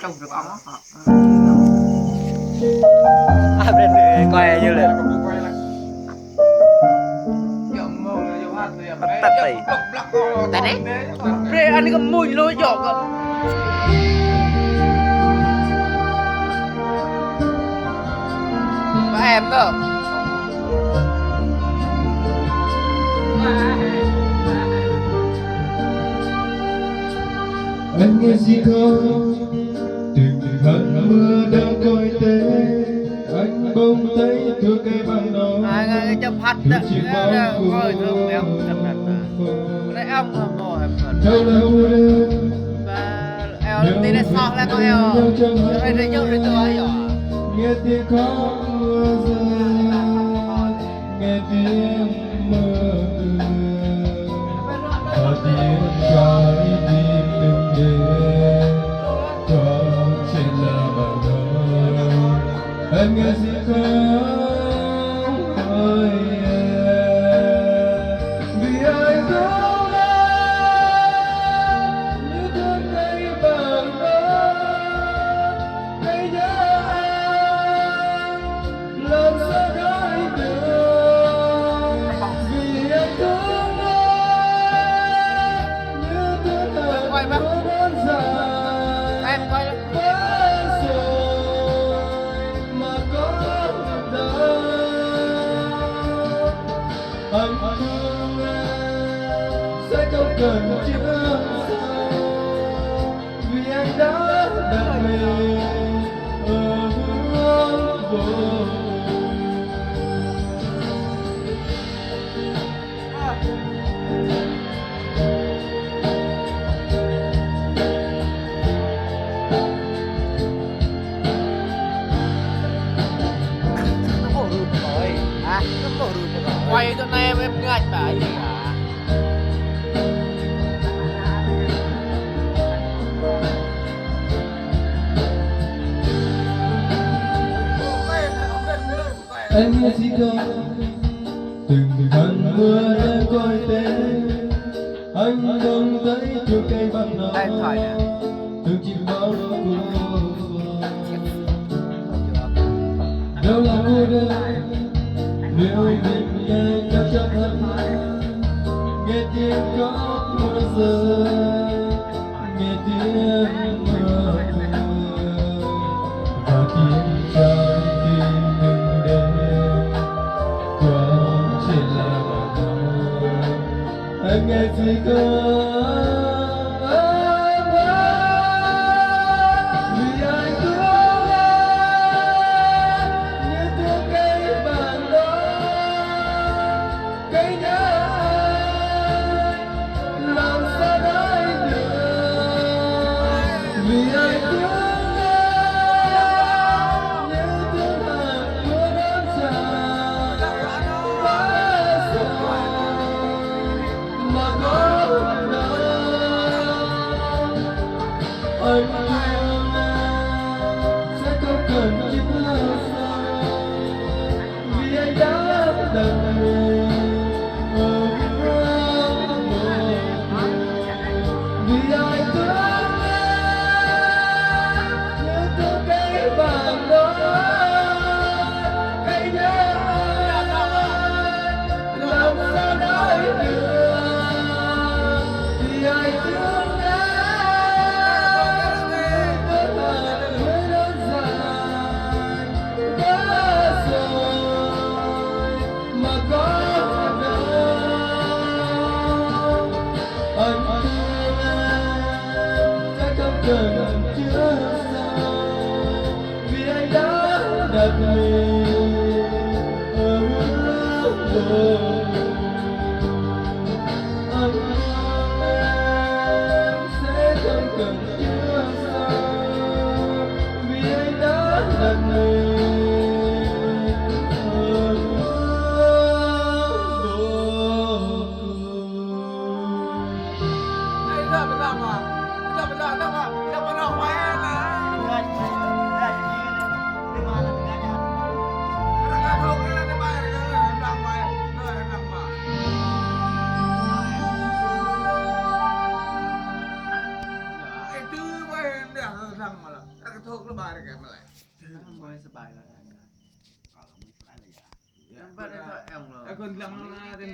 trông được ống bên quay như là tắt tay tại đấy đây anh có mùi lôi giọt cơ mà em cơ anh nghe gì không từng hận mưa đang coi tên anh bỗng thấy thưa cây bằng đó ai chấm hạt thứ chiếc bóng ngồi thương béo chấm hạt đấy ông ngồi theo là mưa đêm và eo tí này sọt là có eo rồi rồi nhớ rồi tôi ấy nghe tiếng khóc mưa rơi nghe tiếng mưa ở tiếng trái tim đừng để có trên là bằng đó anh nghe gì không ơi vì anh có như thương cây bằng đó cây nhớ anh làm sao nói được vì anh thương anh như thương hận có đơn giản em coi quá rồi mà có đâu anh thương em sẽ không cần chữa sâu vì anh đã đặt mình ở hướng vô quay cho này em ngại phải gì cả anh nghe gì không từng cơn mưa đang coi tên anh không thấy chiều cây bằng nó em phải nè từng chim bao của đâu là mưa đây nếu mình nghe nhau chắc hẳn nghe tiếng khóc mưa rơi nghe tiếng mưa và tiếng trái tim đừng để có trên là bằng đó anh nghe gì không vì anh thương anh như thương cây bằng đó cây nhớ anh làm sao nói được vì anh thương anh như thương hận mưa đơn giản quá rồi mà có đâu anh thương em sẽ không cần chữa sâu vì anh đã đặt mình ở hướng vô vì anh thương em như thương cây bằng đó cây nhớ anh làm sao nói được vì anh thương em như thương hận mới đơn giản quá rồi mà có đâu anh thương em sẽ không cần chữa sâu vì anh đã đặt mình ở hướng vô anh thương em sẽ không cần chữa sâu vì anh đã đặt mình ở hướng vô Aku tuh lebar kayak mulai. Mulai sebayแล้ว Aku bilang natin,